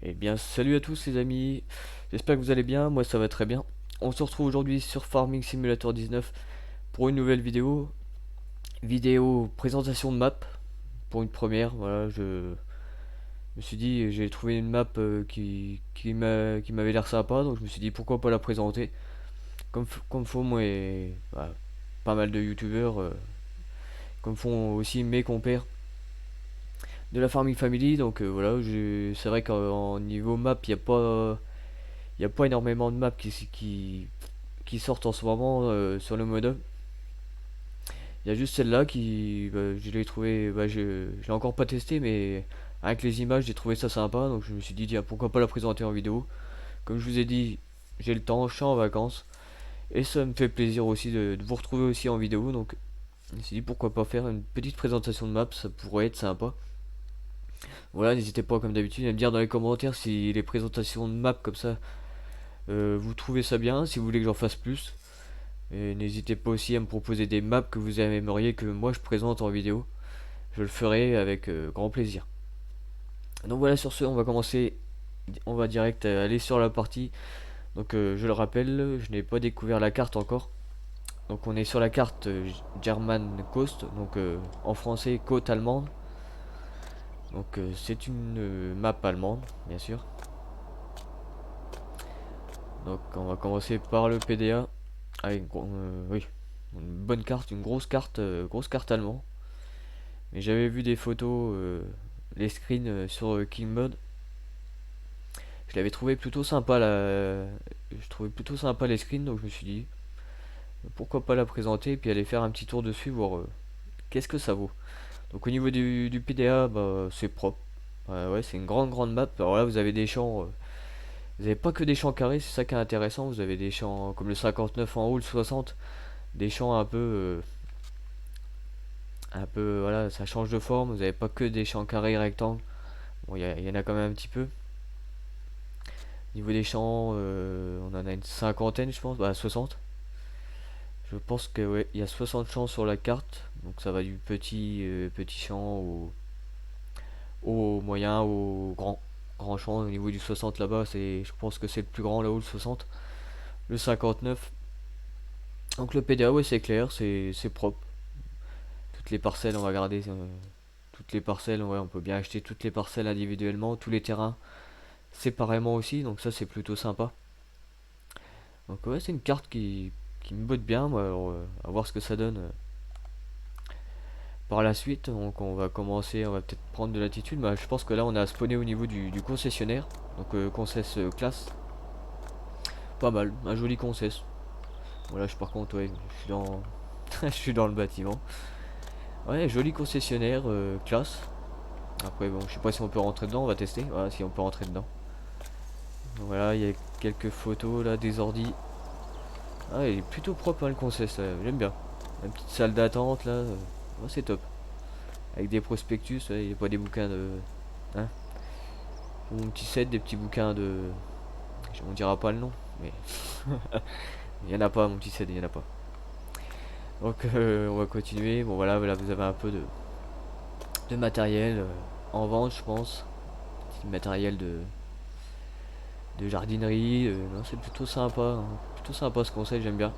Eh bien, salut à tous les amis, j'espère que vous allez bien, moi ça va très bien. On se retrouve aujourd'hui sur Farming Simulator 19 pour une nouvelle vidéo présentation de map, pour une première. Voilà, je me suis dit, j'ai trouvé une map qui m'avait l'air sympa, donc je me suis dit pourquoi pas la présenter. Comme font moi et pas mal de youtubeurs, comme font aussi mes compères de la Farming Family, donc voilà, c'est vrai qu'en niveau map, il y a pas énormément de maps qui sortent en ce moment sur le mode. Il y a juste celle-là je l'ai trouvé, je l'ai encore pas testé, mais avec les images, j'ai trouvé ça sympa, donc je me suis dit, tiens, pourquoi pas la présenter en vidéo. Comme je vous ai dit, j'ai le temps, je suis en vacances, et ça me fait plaisir aussi de vous retrouver aussi en vidéo, donc je me suis dit, pourquoi pas faire une petite présentation de map, ça pourrait être sympa. Voilà, n'hésitez pas, comme d'habitude, à me dire dans les commentaires si les présentations de map comme ça, vous trouvez ça bien, si vous voulez que j'en fasse plus. Et n'hésitez pas aussi à me proposer des maps que vous aimeriez que moi je présente en vidéo. Je le ferai avec grand plaisir. Donc voilà, sur ce, on va commencer. On va direct aller sur la partie. Donc je le rappelle, je n'ai pas découvert la carte encore. Donc on est sur la carte German Coast, donc en français côte allemande. Donc c'est une map allemande, bien sûr. Donc on va commencer par le PDA. Avec oui, une bonne carte, une grosse carte allemande. Mais j'avais vu des photos, les screens sur King Mode. Je l'avais trouvé plutôt sympa Je trouvais plutôt sympa les screens, donc je me suis dit pourquoi pas la présenter et puis aller faire un petit tour dessus, voir qu'est-ce que ça vaut. Donc au niveau du PDA, bah, c'est propre. Ouais, c'est une grande map. Alors là, vous avez des champs. Vous n'avez pas que des champs carrés, c'est ça qui est intéressant. Vous avez des champs comme le 59 en haut, le 60, des champs voilà, ça change de forme. Vous n'avez pas que des champs carrés rectangles. Bon, il y en a quand même un petit peu. Niveau des champs, on en a une cinquantaine, je pense, bah 60. Je pense que ouais, il y a 60 champs sur la carte, donc ça va du petit champ au moyen, au grand champ. Au niveau du 60 là-bas, je pense que c'est le plus grand là-haut, le 60. Le 59. Donc le PDA, ouais, c'est clair, c'est propre. Toutes les parcelles, on va garder toutes les parcelles, ouais, on peut bien acheter toutes les parcelles individuellement, tous les terrains séparément aussi, donc ça c'est plutôt sympa. Donc ouais, c'est une carte qui me botte bien, moi, alors, à voir ce que ça donne par la suite. Donc on va commencer, on va peut-être prendre de l'attitude. Bah, je pense que là on a spawné au niveau du concessionnaire. Donc concess classe. Pas mal, un joli concess. Voilà, par contre, ouais, je suis dans, je suis dans le bâtiment. Ouais, joli concessionnaire classe. Après, bon, je sais pas si on peut rentrer dedans, on va tester. Voilà, si on peut rentrer dedans. Voilà, il y a quelques photos là, des ordi. Ah, il est plutôt propre hein, le concess, j'aime bien. La petite salle d'attente là, ouais, c'est top. Avec des prospectus, ouais, il n'y a pas des bouquins de. Hein, mon petit set, des petits bouquins de. On dira pas le nom, mais il y en a pas, mon petit set, il y en a pas. Donc on va continuer. Bon voilà, vous avez un peu de matériel en vente, je pense. Petit matériel de jardinerie. Non, c'est plutôt sympa. Hein. Plutôt sympa ce conseil, j'aime bien.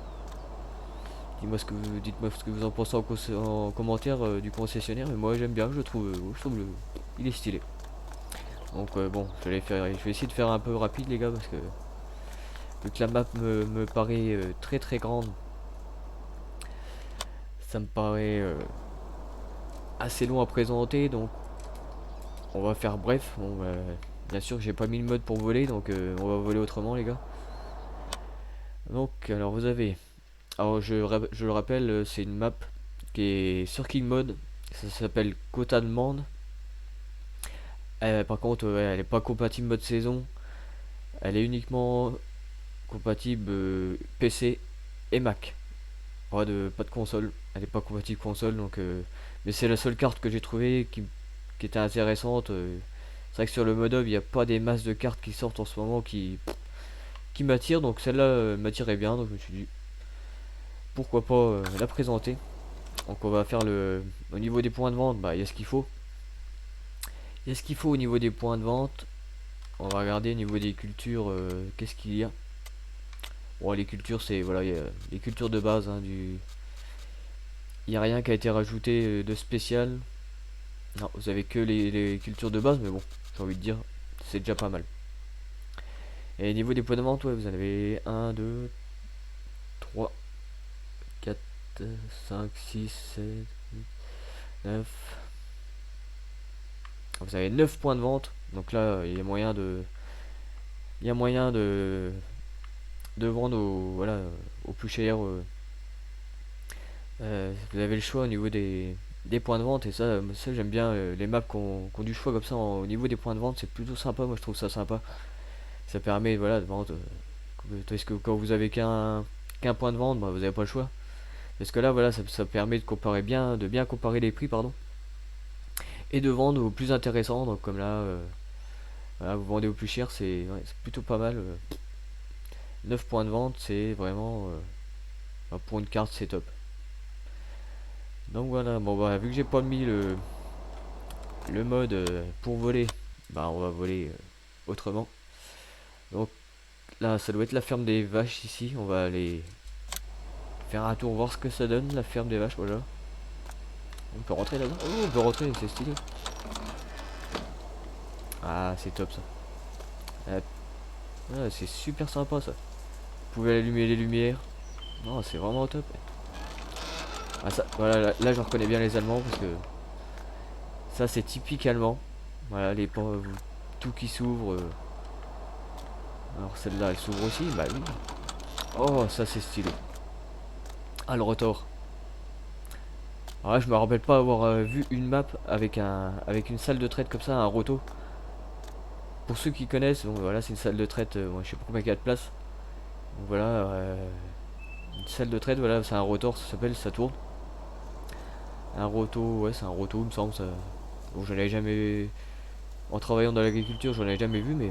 Dites-moi ce que vous en pensez en commentaire du concessionnaire. Mais moi j'aime bien, je trouve il est stylé. Donc bon, je vais essayer de faire un peu rapide les gars parce que vu que la map me paraît très grande, ça me paraît assez long à présenter, donc on va faire bref. Bon, bien sûr, j'ai pas mis le mode pour voler, donc on va voler autrement, les gars. Donc, alors vous avez. Alors, je le rappelle, c'est une map qui est sur King Mode. Ça s'appelle Quota Demande. Par contre, ouais, elle est pas compatible mode saison. Elle est uniquement compatible PC et Mac. Pas de console. Elle est pas compatible console, donc. Mais c'est la seule carte que j'ai trouvée qui était intéressante. C'est vrai que sur le mode hub, il n'y a pas des masses de cartes qui sortent en ce moment qui m'attirent, donc celle-là m'attirait bien, donc je me suis dit pourquoi pas la présenter. Donc on va faire au niveau des points de vente, bah il y a ce qu'il faut. Il y a ce qu'il faut au niveau des points de vente. on va regarder au niveau des cultures, qu'est-ce qu'il y a. Bon, les cultures, c'est voilà, il y a les cultures de base, hein, il n'y a rien qui a été rajouté de spécial. Non, vous avez que les cultures de base, mais bon, j'ai envie de dire, c'est déjà pas mal. Et au niveau des points de vente, ouais, vous en avez 1, 2, 3, 4, 5, 6, 7, 8, 9. Vous avez 9 points de vente. Donc là, il y a moyen de. Il y a moyen de vendre au, voilà, au plus cher. Vous avez le choix au niveau des points de vente. Et ça j'aime bien les maps qui ont du choix comme ça au niveau des points de vente. C'est plutôt sympa. Moi, je trouve ça sympa. Ça permet voilà, de vendre. Parce que quand vous avez qu'un point de vente, bah, vous n'avez pas le choix. Parce que là, voilà, ça permet de comparer bien, de bien comparer les prix, pardon, et de vendre au plus intéressant. Donc comme là, voilà, vous vendez au plus cher, c'est plutôt pas mal. 9 points de vente, c'est vraiment bah, pour une carte, c'est top. Donc voilà, bon bah vu que j'ai pas mis le mode pour voler, bah on va voler autrement. Donc là, ça doit être la ferme des vaches ici. On va aller faire un tour voir ce que ça donne, la ferme des vaches. Voilà. On peut rentrer là-bas. Oh, on peut rentrer, c'est stylé. Ah, c'est top ça. Ah, ah, c'est super sympa ça. Vous pouvez allumer les lumières. Non, c'est vraiment top. Ah, ça, voilà, là, je reconnais bien les Allemands parce que ça c'est typique allemand. Voilà, tout qui s'ouvre. Alors celle-là, elle s'ouvre aussi. Bah oui. Oh, ça c'est stylé. Ah, le rotor. Alors là, je me rappelle pas avoir vu une map avec une salle de traite comme ça, un roto. Pour ceux qui connaissent, bon, voilà, c'est une salle de traite. Moi, je sais pas combien il y a de place. Donc, voilà, une salle de traite. Voilà, c'est un rotor, ça s'appelle, ça tourne. Un roto, ouais, c'est un roto, il me semble. Ça. Bon, j'en avais jamais. En travaillant dans l'agriculture, j'en avais jamais vu, mais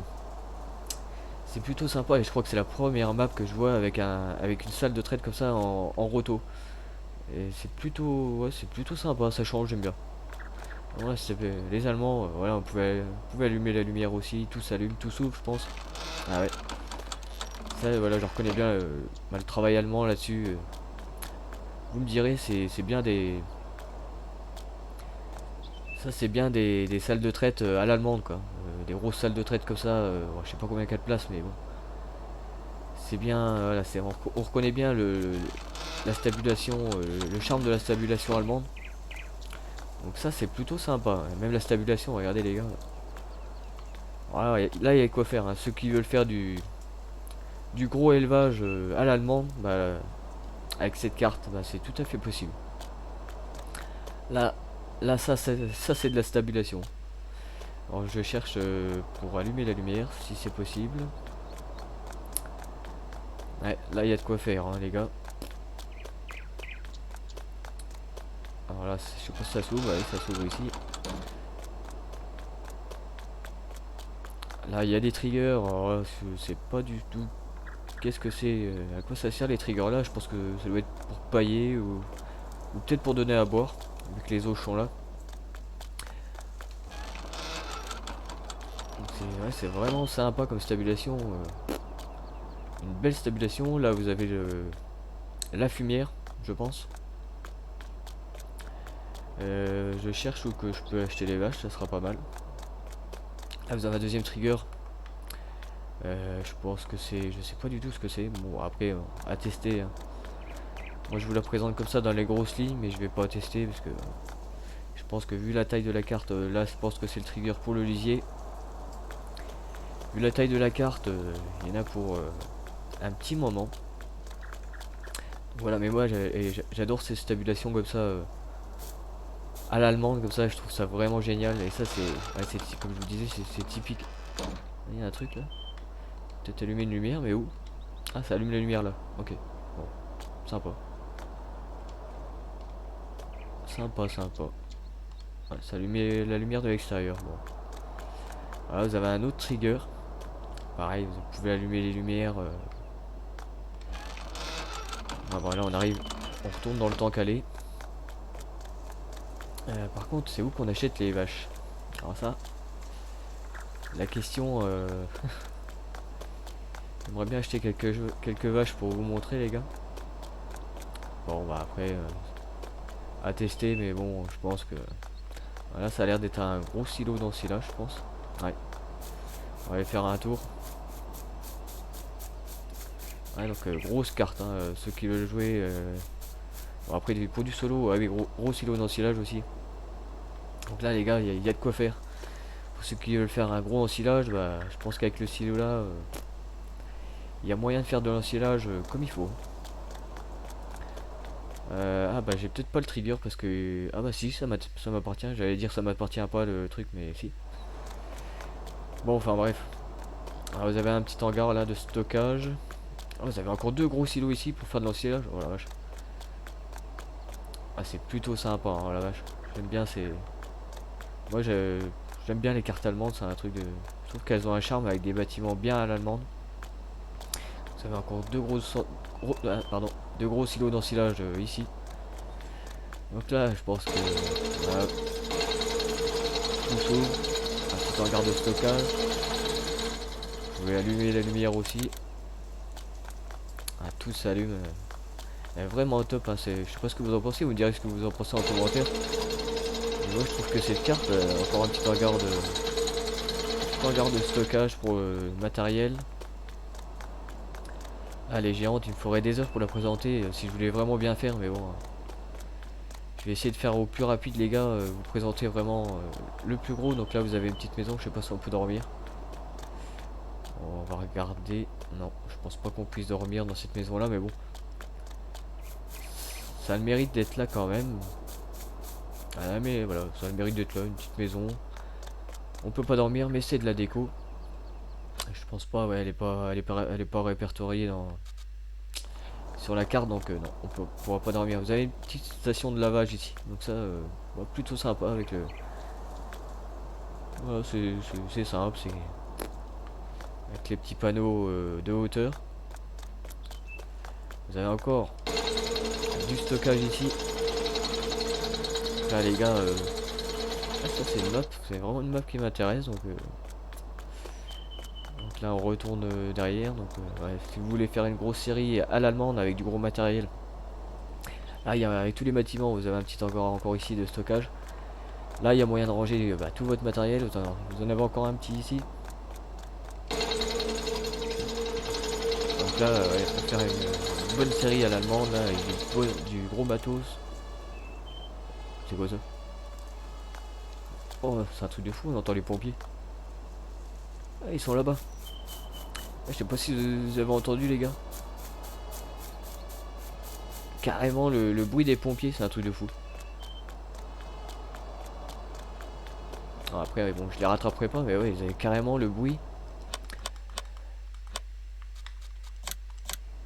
c'est plutôt sympa. Et je crois que c'est la première map que je vois avec une salle de traite comme ça en roto. Et c'est plutôt sympa. Ça change, j'aime bien. Ouais, les Allemands, voilà, on pouvait allumer la lumière aussi, tout s'allume, tout s'ouvre, je pense. Ah ouais, ça, voilà, je reconnais bien bah, le travail allemand là-dessus. Vous me direz, c'est bien ça c'est bien des salles de traite à l'allemande, quoi. Des grosses salles de traite comme ça, bon, je sais pas combien il y a de place, mais bon. C'est bien, voilà, on reconnaît bien la stabulation, le charme de la stabulation allemande. Donc ça c'est plutôt sympa, même la stabulation, regardez les gars. Voilà, là il y a quoi faire, hein. Ceux qui veulent faire du gros élevage à l'allemande, bah, avec cette carte, bah, c'est tout à fait possible. Là, là ça c'est de la stabulation. Alors je cherche pour allumer la lumière, si c'est possible. Ouais, là il y a de quoi faire, hein, les gars. Alors là, je sais pas si ça s'ouvre, ouais, ça s'ouvre ici. Là il y a des triggers, alors là, je sais pas du tout qu'est-ce que c'est, à quoi ça sert les triggers là. Je pense que ça doit être pour pailler ou peut-être pour donner à boire, vu que les eaux sont là. Ouais, c'est vraiment sympa comme stabulation. Une belle stabulation. Là, vous avez la fumière, je pense. Je cherche où que je peux acheter les vaches, ça sera pas mal. Là, vous avez un deuxième trigger. Je pense que c'est. Je sais pas du tout ce que c'est. Bon, après, à tester, hein. Moi, je vous la présente comme ça dans les grosses lignes, mais je vais pas tester parce que je pense que vu la taille de la carte, là, je pense que c'est le trigger pour le lisier. Vu la taille de la carte, il y en a pour un petit moment. Voilà, mais moi j'adore ces stabulations comme ça à l'allemande, comme ça je trouve ça vraiment génial. Et ça c'est, ouais, comme je vous disais, c'est typique. Il y a un truc là. Peut-être allumer une lumière, mais où? Ah, ça allume la lumière là. Ok, bon, sympa. Sympa, sympa. Ouais, ça allume la lumière de l'extérieur. Bon. Voilà, vous avez un autre trigger. Pareil, vous pouvez allumer les lumières. Ah, voilà, on arrive, on retourne dans le temps calé. Par contre, c'est où qu'on achète les vaches? Alors ça, La question, j'aimerais bien acheter quelques vaches pour vous montrer les gars. Bon bah après à tester, mais bon je pense que voilà, ça a l'air d'être un gros silo d'ensilage je pense. Ouais, on va aller faire un tour. Ouais, donc grosse carte, hein, ceux qui veulent jouer. Bon, après pour du solo avec gros silo d'ensilage aussi. Donc là les gars, il y a de quoi faire. Pour ceux qui veulent faire un gros ensilage, bah, je pense qu'avec le silo là, il y a moyen de faire de l'ensilage comme il faut. Ah bah j'ai peut-être pas le trigger parce que... Ah bah si, ça m'appartient. J'allais dire ça m'appartient pas le truc, mais si. Bon, enfin bref. Alors, vous avez un petit hangar là de stockage. Ah, vous avez encore deux gros silos ici pour faire de l'ensilage. Oh la vache. Ah c'est plutôt sympa, hein, oh la vache. J'aime bien ces... Moi j'aime bien les cartes allemandes, c'est un truc de... Je trouve qu'elles ont un charme avec des bâtiments bien à l'allemande. Vous avez encore pardon, deux gros silos d'ensilage ici. Donc là je pense que... Voilà, tout s'ouvre. Un petit hangar de stockage. Vous pouvez allumer la lumière aussi. Ah, tout s'allume. Elle est vraiment top. Hein, je sais pas ce que vous en pensez. Vous me direz ce que vous en pensez en commentaire. Et moi, je trouve que cette carte, encore un petit hangar de stockage pour le matériel. Ah, elle est géante. Il me faudrait des heures pour la présenter si je voulais vraiment bien faire. Mais bon, je vais essayer de faire au plus rapide, les gars. Vous présenter vraiment le plus gros. Donc là, vous avez une petite maison. Je sais pas si on peut dormir. On va regarder. Non, je pense pas qu'on puisse dormir dans cette maison là, mais bon. Ça a le mérite d'être là quand même. Ah, mais voilà, ça a le mérite d'être là, une petite maison. On peut pas dormir, mais c'est de la déco. Je pense pas, ouais, elle est pas répertoriée sur la carte, donc non, pourra pas dormir. Vous avez une petite station de lavage ici, donc ça, plutôt sympa avec le. Voilà, c'est simple, c'est avec les petits panneaux de hauteur. Vous avez encore du stockage ici. Là les gars, ah, ça c'est une map, c'est vraiment une map qui m'intéresse donc là on retourne derrière. Donc ouais, si vous voulez faire une grosse série à l'allemande avec du gros matériel, là il y a avec tous les bâtiments, vous avez un petit encore ici de stockage. Là il y a moyen de ranger tout votre matériel. Vous en avez encore un petit ici. Donc là ouais, pour faire une bonne série à l'allemande avec du gros matos. C'est quoi ça? Oh c'est un truc de fou, on entend les pompiers. Ah, ils sont là-bas. Ah, je sais pas si vous avez entendu les gars. Carrément le bruit des pompiers, c'est un truc de fou. Alors après ouais, bon je les rattraperai pas, mais ouais ils avaient carrément le bruit.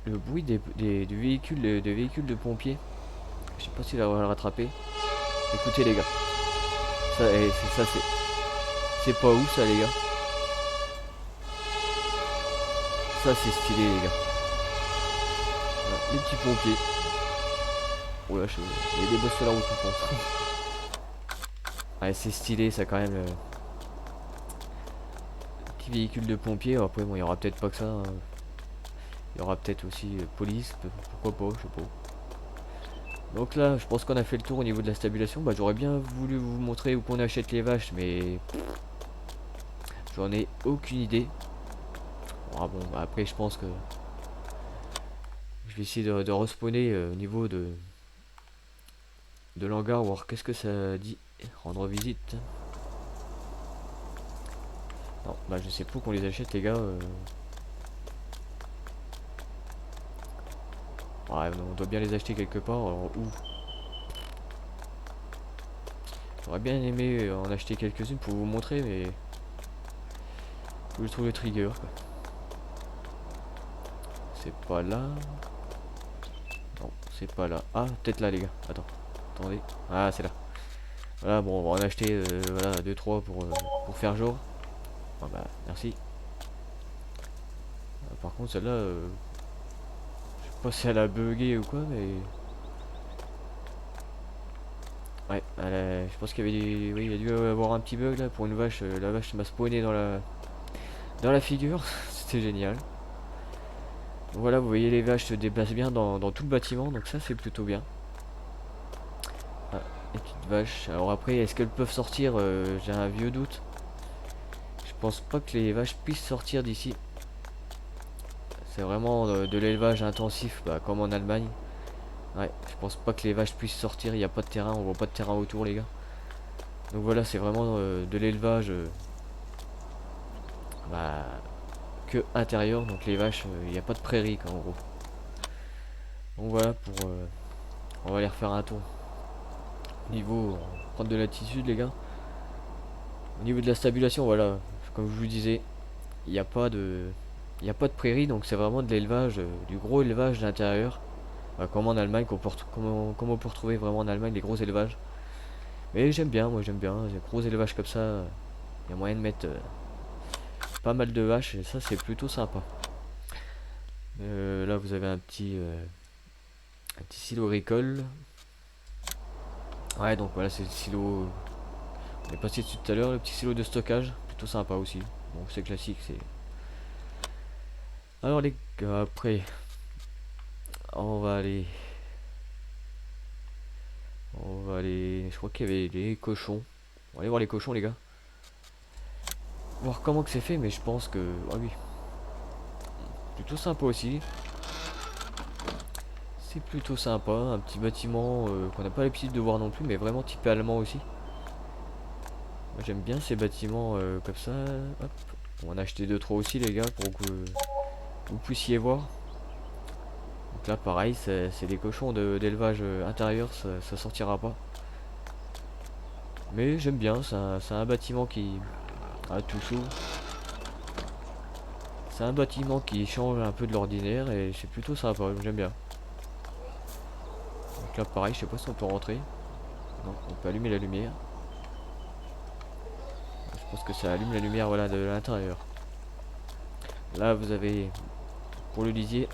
Le bruit des véhicules des véhicules de pompiers. Je sais pas si on va le rattraper. Écoutez les gars. Ça, c'est pas où ça les gars. Ça c'est stylé les gars. Voilà, les petits pompiers. Oh là il y a des bosses sur la route je pense. Ouais c'est stylé ça quand même. Petit véhicule de pompiers. Après bon il y aura peut-être pas que ça. Hein. Il y aura peut-être aussi police. Pourquoi pas, je sais pas. Donc là, je pense qu'on a fait le tour au niveau de la stabilisation. Bah, j'aurais bien voulu vous montrer où qu'on achète les vaches, mais j'en ai aucune idée. Ah bon, bah après, je pense que je vais essayer de respawner au niveau de l'hangar, voir qu'est-ce que ça dit. Rendre visite. Non, bah je sais pas qu'on les achète, les gars. Ouais, on doit bien les acheter quelque part. Alors, où? J'aurais bien aimé en acheter quelques-unes pour vous montrer, mais faut que je trouve le trigger. C'est pas là. Non, c'est pas là. Ah, peut-être là, les gars. Attendez. Ah, c'est là. Voilà, bon, on va en acheter voilà, 2-3 pour faire jour. Ah bah, merci. Par contre, celle-là, je sais pas si elle a bugué ou quoi, mais. Ouais, je pense qu'il y avait oui, il y a dû avoir un petit bug là pour une vache. La vache m'a spawné dans la figure. C'était génial. Voilà, vous voyez les vaches se déplacent bien dans tout le bâtiment, donc ça c'est plutôt bien. Ah, les petites vaches. Alors après, est-ce qu'elles peuvent sortir? J'ai un vieux doute. Je pense pas que les vaches puissent sortir d'ici. C'est vraiment de l'élevage intensif, bah, comme en Allemagne. Ouais, je pense pas que les vaches puissent sortir, il n'y a pas de terrain, on voit pas de terrain autour les gars. Donc voilà, c'est vraiment de l'élevage bah, que intérieur, donc les vaches, il n'y a pas de prairie quoi, en gros. Donc voilà, on va aller refaire un tour. Niveau, prendre de l'altitude les gars. Au niveau de la stabilisation, voilà, comme je vous disais, il n'y a pas de... Il n'y a pas de prairie, donc c'est vraiment de l'élevage, du gros élevage d'intérieur. Comme en Allemagne, comme on peut retrouver vraiment en Allemagne, les gros élevages. Mais j'aime bien, moi j'aime bien, les gros élevages comme ça, il y a moyen de mettre pas mal de vaches et ça c'est plutôt sympa. Là vous avez un petit silo agricole. Ouais, donc voilà, c'est le silo. On est passé dessus tout à l'heure, le petit silo de stockage, plutôt sympa aussi. Bon, c'est classique, c'est. Alors les gars, après, on va aller. On va aller. Je crois qu'il y avait les cochons. On va aller voir les cochons, les gars. Voir comment que c'est fait, mais je pense que. Ah oui. Plutôt sympa aussi. C'est plutôt sympa. Un petit bâtiment qu'on n'a pas l'habitude de voir non plus, mais vraiment typé allemand aussi. Moi j'aime bien ces bâtiments comme ça. Hop. On en a acheté 2-3 aussi, les gars, pour que vous puissiez voir. Donc là, pareil, c'est des cochons d'élevage intérieur, ça sortira pas. Mais j'aime bien, c'est un bâtiment qui. Ah, tout s'ouvre. C'est un bâtiment qui change un peu de l'ordinaire et c'est plutôt sympa, j'aime bien. Donc là, pareil, je sais pas si on peut rentrer. Non, on peut allumer la lumière. Je pense que ça allume la lumière, voilà, de l'intérieur. Là, vous avez, pour le lisier,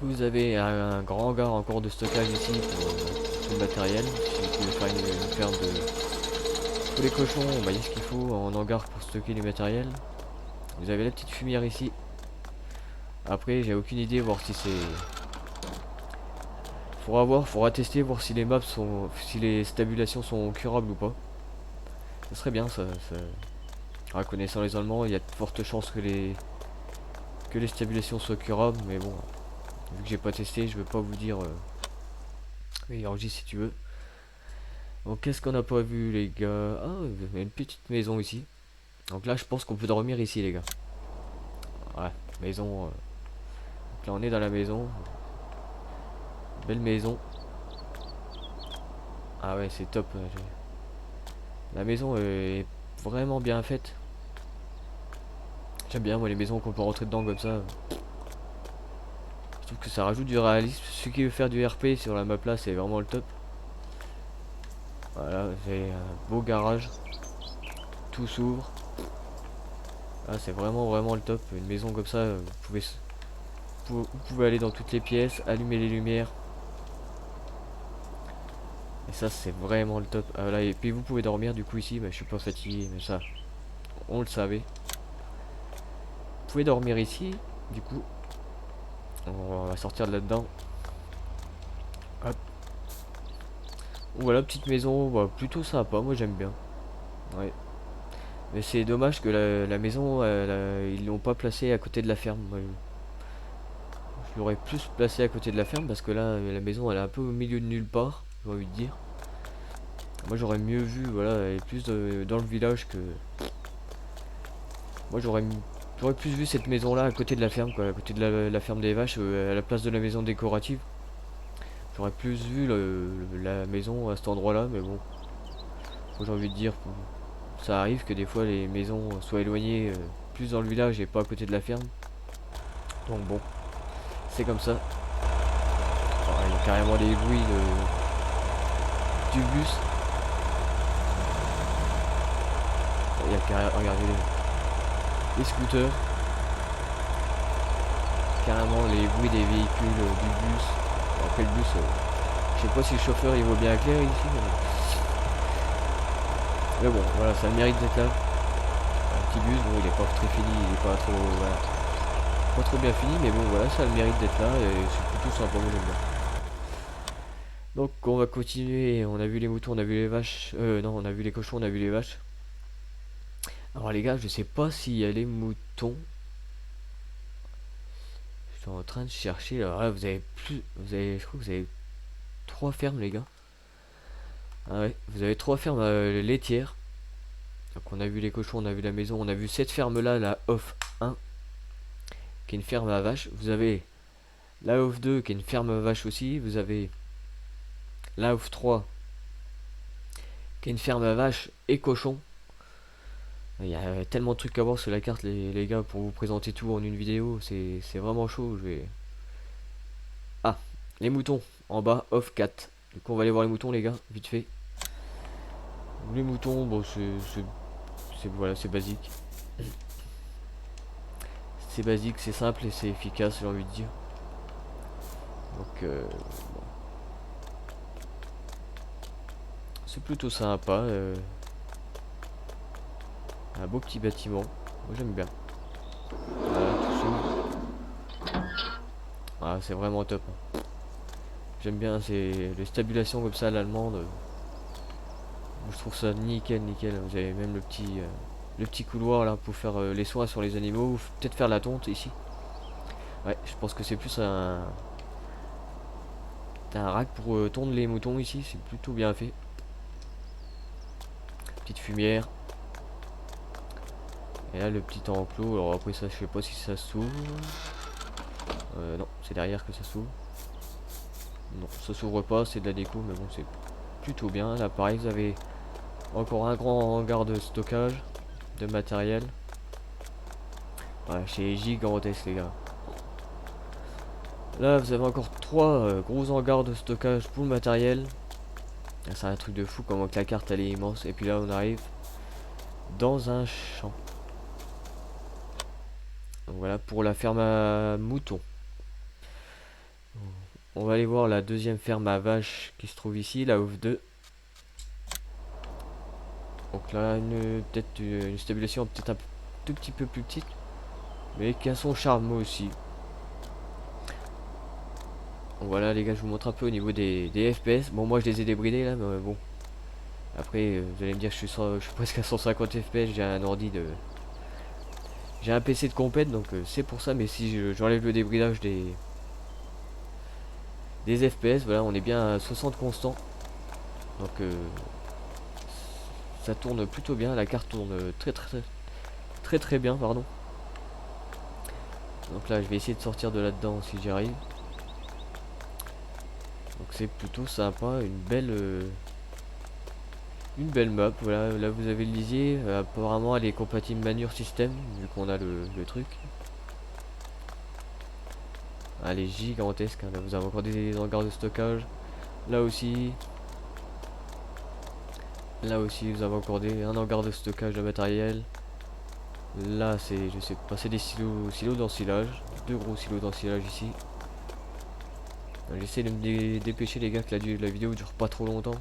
vous avez un grand hangar encore de stockage ici pour tout le matériel. Si vous pouvez faire une ferme pour les cochons, bah, il y a ce qu'il faut en hangar pour stocker les matériels. Vous avez la petite fumière ici. Après, j'ai aucune idée, voir si c'est. Faudra tester, voir si les maps sont. Si les stabulations sont curables ou pas. Ça serait bien ça. Connaissant les Allemands, il y a de fortes chances que les stabulations soient curables, mais bon, vu que j'ai pas testé, je veux pas vous dire. Oui, enregistre si tu veux. Donc qu'est-ce qu'on n'a pas vu les gars? Ah, il y a une petite maison ici. Donc là je pense qu'on peut dormir ici les gars. Ouais, maison. Donc là on est dans la maison. Belle maison. Ah ouais c'est top. La maison est vraiment bien faite. J'aime bien moi les maisons qu'on peut rentrer dedans comme ça. Je trouve que ça rajoute du réalisme. Celui qui veut faire du RP sur la map là c'est vraiment le top. Voilà, j'ai un beau garage. Tout s'ouvre. Ah, c'est vraiment le top. Une maison comme ça, vous pouvez aller dans toutes les pièces, allumer les lumières. Et ça, c'est vraiment le top. Ah, là, et puis vous pouvez dormir du coup ici. Bah, je suis pas fatigué, mais ça, on le savait. Vous pouvez dormir ici. Du coup, on va sortir de là-dedans. Hop. Voilà, petite maison, bah, plutôt sympa. Moi, j'aime bien. Ouais. Mais c'est dommage que la maison, ils l'ont pas placée à côté de la ferme. Moi, je l'aurais plus placé à côté de la ferme parce que là, la maison, elle est un peu au milieu de nulle part, j'ai envie de dire. Moi, j'aurais mieux vu, voilà, elle est plus dans le village que. Moi, j'aurais plus vu cette maison-là à côté de la ferme, quoi, à côté de la ferme des vaches, à la place de la maison décorative. J'aurais plus vu la maison à cet endroit-là, mais bon, j'ai envie de dire, ça arrive que des fois les maisons soient éloignées plus dans le village et pas à côté de la ferme. Donc bon, c'est comme ça. Alors, il y a carrément les bruits du bus. Il y a carrément, regardez les scooters. Carrément les bruits des véhicules du bus. Bon, après le bus, je sais pas si le chauffeur il voit bien clair ici. Mais bon, voilà, ça a le mérite d'être là. Un petit bus, bon, il est pas très fini, il est pas trop, voilà, pas trop bien fini, mais bon, voilà, ça a le mérite d'être là et c'est plutôt sympa, moi j'aime bien. Donc on va continuer, on a vu les moutons, on a vu les vaches, non, on a vu les cochons, on a vu les vaches. Alors les gars, je sais pas s'il y a les moutons. Je suis en train de chercher. Alors là, vous avez plus, je crois que vous avez 3 fermes, les gars. Ah ouais, vous avez 3 fermes laitières. Donc on a vu les cochons, on a vu la maison, on a vu cette ferme là, la off 1, qui est une ferme à vaches. Vous avez la off 2, qui est une ferme à vaches aussi. Vous avez la off 3, qui est une ferme à vaches et cochons. Il y a tellement de trucs à voir sur la carte, les gars, pour vous présenter tout en une vidéo. C'est vraiment chaud. Je vais... Ah, les moutons en bas, off 4. Du coup, on va aller voir les moutons, les gars, vite fait. Les moutons, bon, voilà, c'est basique. C'est basique, c'est simple et c'est efficace, j'ai envie de dire. Donc, bon. C'est plutôt sympa. Un beau petit bâtiment. Moi, j'aime bien. Voilà, tout s'ouvre. Ah, c'est vraiment top. J'aime bien, c'est les stabulations comme ça à l'allemande. Je trouve ça nickel, nickel. Vous avez même le petit couloir là pour faire les soins sur les animaux. Ou peut-être faire la tonte ici. Ouais, je pense que c'est plus un rack pour tondre les moutons ici. C'est plutôt bien fait. Petite fumière. Et là le petit enclos. Alors après ça, je sais pas si ça s'ouvre. Non, c'est derrière que ça s'ouvre. Non, ça s'ouvre pas, c'est de la déco, mais bon, c'est plutôt bien. Là, pareil, vous avez encore un grand hangar de stockage de matériel. Ouais, c'est gigantesque, les gars. Là, vous avez encore 3 gros hangars de stockage pour le matériel. C'est un truc de fou, comment que la carte elle est immense. Et puis là, on arrive dans un champ. Donc voilà pour la ferme à moutons. On va aller voir la deuxième ferme à vaches qui se trouve ici, la off 2. Donc là, peut-être une stabilisation peut-être un tout petit peu plus petite, mais qui a son charme aussi. Donc voilà les gars, je vous montre un peu au niveau des FPS. Bon, moi je les ai débridés là, mais bon. Après, vous allez me dire que je suis presque à 150 FPS, j'ai un ordi de... J'ai un PC de compète, donc c'est pour ça, mais si j'enlève le débridage des FPS, voilà, on est bien à 60 constant. Donc ça tourne plutôt bien, la carte tourne très bien, pardon. Donc là, je vais essayer de sortir de là-dedans si j'y arrive. Donc c'est plutôt sympa, une belle map. Voilà, là vous avez le lisier. Apparemment, elle est compatible Manure System vu qu'on a le truc. Elle est gigantesque. Hein. Là, vous avez encore des hangars de stockage. Là aussi. Là aussi, vous avez encore un hangar de stockage de matériel. Là, c'est, je sais pas, c'est des silos d'ensilage. 2 gros silos d'ensilage ici. J'essaie de me dépêcher les gars que la vidéo dure pas trop longtemps.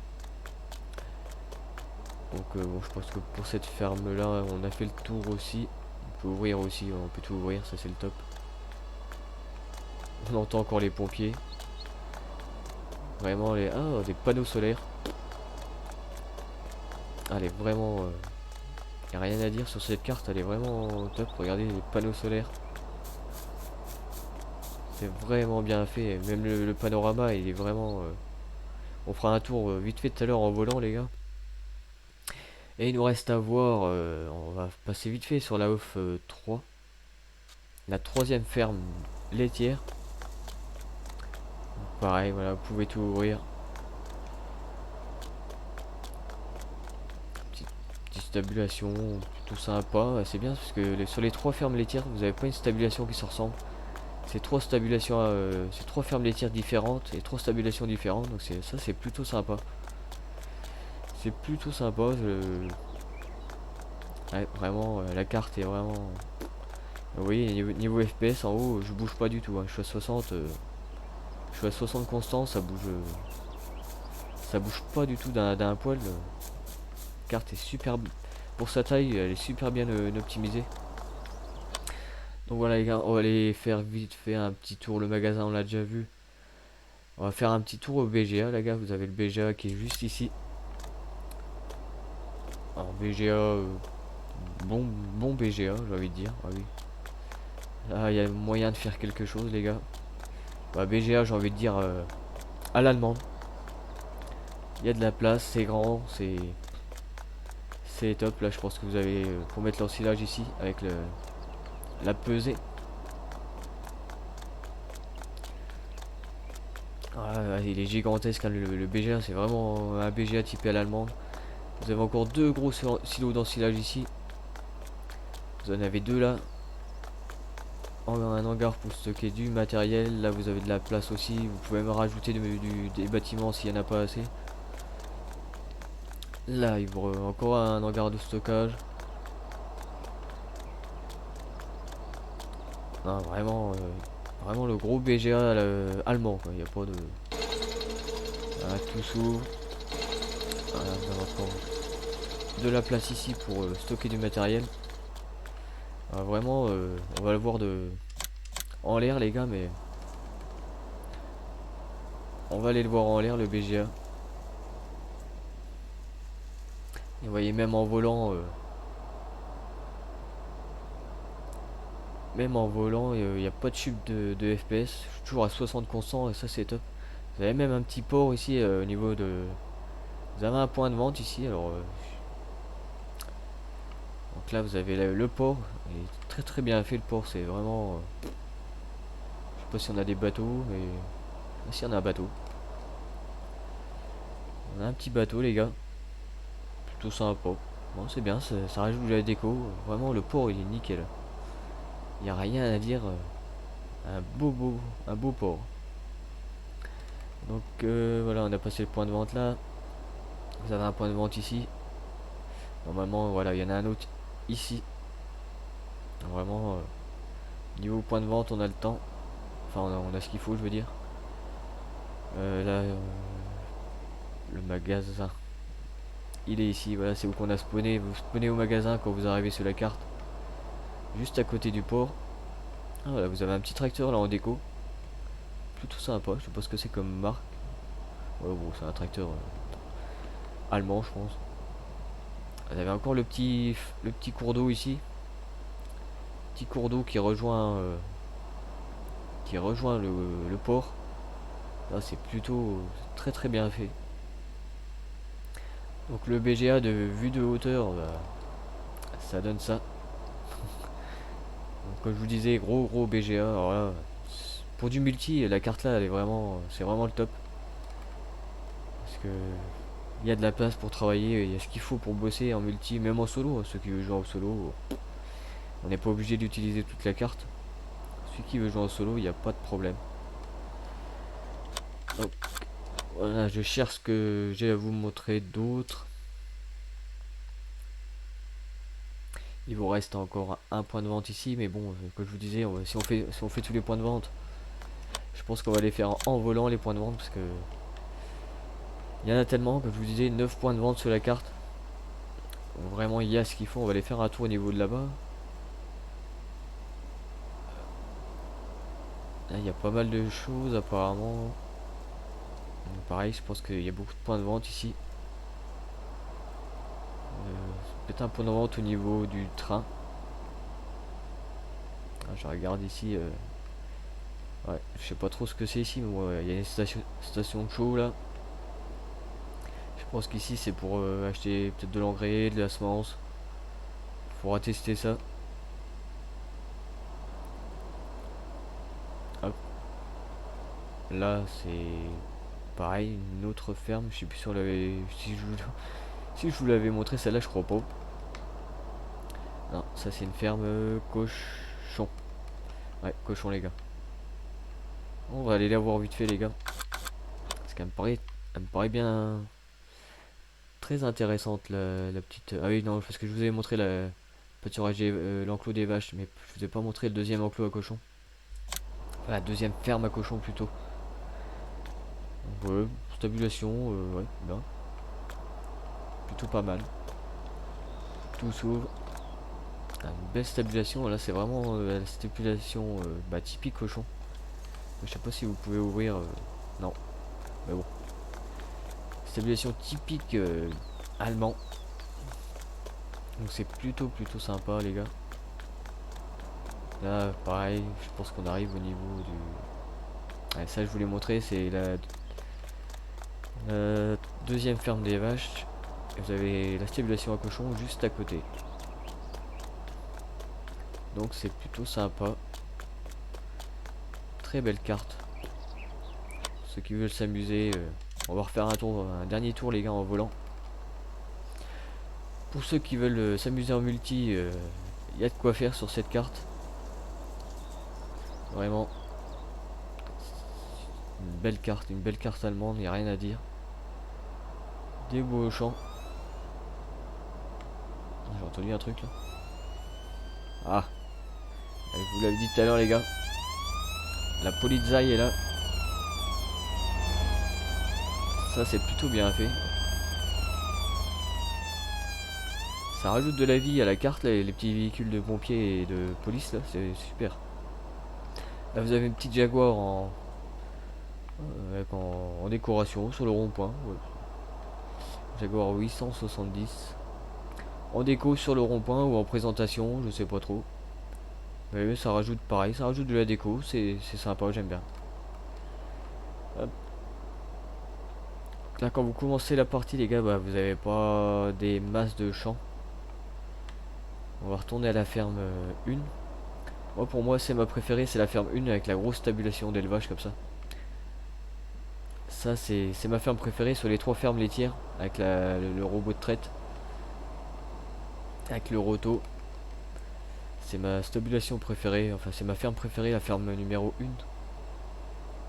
Donc bon, je pense que pour cette ferme là on a fait le tour aussi. On peut ouvrir aussi, on peut tout ouvrir, ça c'est le top. On entend encore les pompiers. Vraiment des panneaux solaires. Elle est vraiment... y a rien à dire sur cette carte, elle est vraiment top. Regardez les panneaux solaires. C'est vraiment bien fait. Même le panorama il est vraiment... on fera un tour vite fait tout à l'heure en volant les gars. Et il nous reste à voir, on va passer vite fait sur la off 3. La 3e ferme laitière. Pareil, voilà, vous pouvez tout ouvrir. Petite stabulation, tout sympa. C'est bien parce que sur les 3 fermes laitières, vous n'avez pas une stabulation qui se ressemble. C'est 3 stabulations, c'est 3 fermes laitières différentes et 3 stabulations différentes. Donc ça, c'est plutôt sympa. C'est plutôt sympa. Ouais, vraiment, la carte est vraiment... Vous voyez, niveau FPS en haut, je bouge pas du tout. Hein. Je suis à 60. Je suis à 60 constant, ça bouge. ça bouge pas du tout d'un poil. La carte est super, pour sa taille, elle est super bien optimisée. Donc voilà les gars, on va aller faire vite fait un petit tour. Le magasin on l'a déjà vu. On va faire un petit tour au BGA les gars. Vous avez le BGA qui est juste ici. Alors BGA, bon BGA j'ai envie de dire. Ah oui. Là il y a moyen de faire quelque chose les gars. Bah, BGA j'ai envie de dire à l'allemande. Il y a de la place, c'est grand, c'est top. Là je pense que vous avez pour mettre l'ensilage ici avec la pesée. Ah, il est gigantesque hein, le BGA, c'est vraiment un BGA typé à l'allemande. Vous avez encore deux gros silos d'ensilage ici. Vous en avez deux là. Un hangar pour stocker du matériel. Là vous avez de la place aussi. Vous pouvez même rajouter des bâtiments s'il n'y en a pas assez. Là il vous encore un hangar de stockage. Non, vraiment le gros BGA allemand quoi. Il n'y a pas de. Voilà, tout s'ouvre. Voilà, vous avez encore de la place ici pour stocker du matériel. Vraiment, on va le voir en l'air les gars, mais on va aller le voir en l'air le BGA. Et vous voyez même en volant, il n'y a pas de chute de FPS. Je suis toujours à 60 constant et ça c'est top. Vous avez même un petit port ici au niveau de. Vous avez un point de vente ici, alors donc là vous avez le port. Il est très bien fait le port, c'est vraiment. Je sais pas si on a des bateaux, mais ah, si on a un bateau. On a un petit bateau les gars, plutôt sympa. Bon c'est bien, ça rajoute de la déco. Vraiment le port il est nickel. Il n'y a rien à dire. Un beau port. Donc voilà, on a passé le point de vente là. Vous avez un point de vente ici. Normalement, voilà, il y en a un autre ici. Vraiment, niveau point de vente, on a le temps. Enfin, on a ce qu'il faut, je veux dire. Là, le magasin, il est ici. Voilà, c'est où qu'on a spawné. Vous spawnez au magasin quand vous arrivez sur la carte. Juste à côté du port. Ah, voilà, vous avez un petit tracteur là en déco. Plutôt sympa. Je sais pas ce que c'est comme marque. Ouais, bon, c'est un tracteur allemand, je pense. Vous avez encore le petit cours d'eau ici. Petit cours d'eau qui rejoint le port. Là c'est plutôt très bien fait. Donc le BGA de vue de hauteur, bah, ça donne ça. Donc, comme je vous disais, gros BGA. Alors là, pour du multi, la carte là, c'est vraiment le top. Parce que il y a de la place pour travailler, il y a ce qu'il faut pour bosser en multi, même en solo. Ceux qui veulent jouer en solo, on n'est pas obligé d'utiliser toute la carte. Celui qui veut jouer en solo, il n'y a pas de problème. Donc voilà, je cherche ce que j'ai à vous montrer d'autre. Il vous reste encore un point de vente ici, mais bon, comme je vous disais, si on fait tous les points de vente, je pense qu'on va les faire en volant les points de vente parce que il y en a tellement, comme je vous disais, 9 points de vente sur la carte. Donc, vraiment, il y a ce qu'il faut. On va aller faire un tour au niveau de là-bas. Là, il y a pas mal de choses apparemment. Donc, pareil, je pense qu'il y a beaucoup de points de vente ici. Peut-être un point de vente au niveau du train. Ah, je regarde ici. Ouais, je sais pas trop ce que c'est ici, mais ouais, il y a une station de show là. Je pense qu'ici c'est pour acheter peut-être de l'engrais, de la semence. Faudra tester ça. Hop. Là c'est pareil, une autre ferme. Je sais plus si je vous l'avais montré celle-là, je crois pas. Non, ça c'est une ferme cochon. Ouais, cochon les gars. On va aller la voir vite fait les gars. Parce qu'elle me paraît bien très intéressante la petite. Ah oui non, parce que je vous avais montré la pâturage l'enclos des vaches, mais je vous ai pas montré le deuxième enclos à cochon. Enfin, la deuxième ferme à cochon plutôt. Ouais, stabulation, ouais, bien. Plutôt pas mal. Tout s'ouvre. Une belle stabilisation, là c'est vraiment la stabilisation typique cochon. Je sais pas si vous pouvez ouvrir. Non, mais bon. Stabilisation typique allemand. Donc c'est plutôt sympa les gars. Là pareil, je pense qu'on arrive au niveau du... Ouais, ça je voulais montrer, c'est la deuxième ferme des vaches. Et vous avez la stabilisation à cochon juste à côté. Donc c'est plutôt sympa. Très belle carte. Ceux qui veulent s'amuser, on va refaire un dernier tour les gars en volant. Pour ceux qui veulent s'amuser en multi, il y a de quoi faire sur cette carte. Vraiment. Une belle carte allemande, il n'y a rien à dire. Des beaux champs. J'ai entendu un truc là. Ah, je vous l'avais dit tout à l'heure les gars. La Polizei est là. Ça c'est plutôt bien fait. Ça rajoute de la vie à la carte, là, les petits véhicules de pompiers et de police là, c'est super. Là vous avez une petite Jaguar en décoration sur le rond-point. Ouais. Jaguar 870. En déco sur le rond-point ou en présentation, je sais pas trop. Mais ça rajoute pareil, ça rajoute de la déco, c'est sympa, j'aime bien. Hop. Là quand vous commencez la partie les gars, bah, vous avez pas des masses de champs. On va retourner à la ferme 1. Moi pour moi c'est ma préférée, c'est la ferme 1 avec la grosse tabulation d'élevage comme ça. Ça c'est ma ferme préférée sur les 3 fermes laitières avec le robot de traite. Avec le roto. C'est ma stabulation préférée, enfin c'est ma ferme préférée, la ferme numéro 1.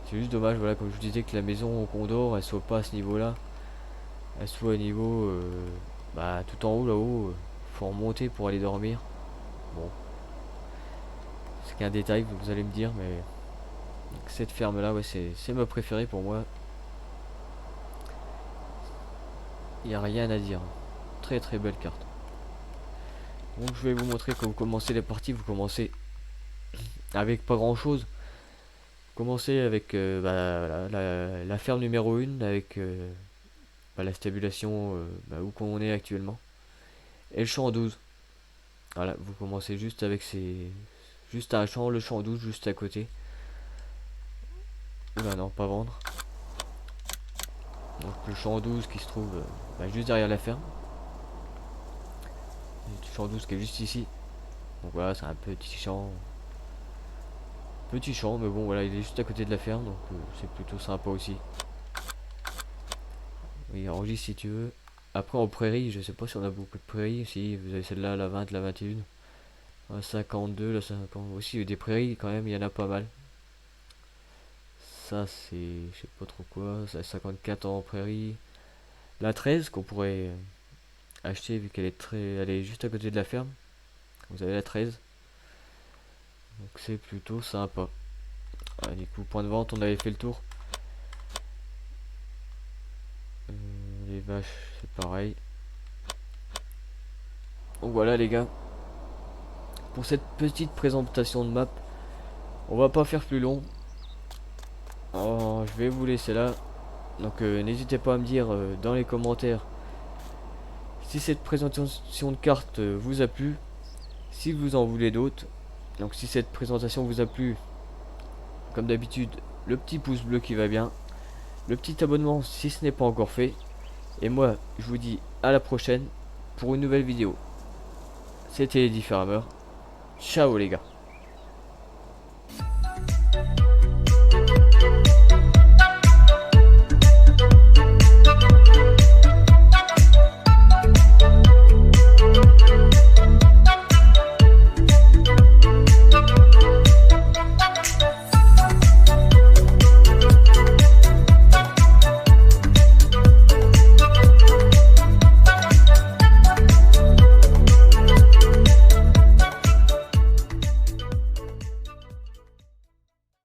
C'est juste dommage, voilà, comme je vous disais, que la maison au Condor elle soit pas à ce niveau là. Elle soit au niveau tout en haut là-haut. Faut remonter pour aller dormir. Bon. C'est qu'un détail, vous allez me dire, mais cette ferme là, ouais, c'est ma préférée pour moi. Il n'y a rien à dire. Très très belle carte. Donc je vais vous montrer quand vous commencez les parties, vous commencez avec pas grand chose. Commencez avec la ferme numéro 1 avec la stabulation où qu'on est actuellement. Et le champ 12. Voilà, vous commencez juste avec juste un champ, le champ 12 juste à côté. Oula non, pas vendre. Donc le champ 12 qui se trouve juste derrière la ferme. Le champ 12 qui est juste ici. Donc voilà, c'est un petit champ. Petit champ, mais bon voilà, il est juste à côté de la ferme, donc c'est plutôt sympa aussi. Oui, enregistre si tu veux. Après en prairie, je sais pas si on a beaucoup de prairies. Si vous avez celle-là, la 20, la 21. La 52, la 50. Aussi des prairies quand même, il y en a pas mal. Ça c'est, je sais pas trop quoi, ça 54 en prairie. La 13 qu'on pourrait acheter vu qu'elle elle est juste à côté de la ferme. Vous avez la 13. Donc c'est plutôt sympa. Ah, du coup, point de vente, on avait fait le tour. Les vaches, c'est pareil. Donc voilà les gars. Pour cette petite présentation de map, on va pas faire plus long. Je vais vous laisser là. Donc n'hésitez pas à me dire dans les commentaires si cette présentation de carte vous a plu, si vous en voulez d'autres. Donc si cette présentation vous a plu, comme d'habitude, le petit pouce bleu qui va bien, le petit abonnement si ce n'est pas encore fait. Et moi, je vous dis à la prochaine pour une nouvelle vidéo. C'était Eddie Farmer. Ciao les gars.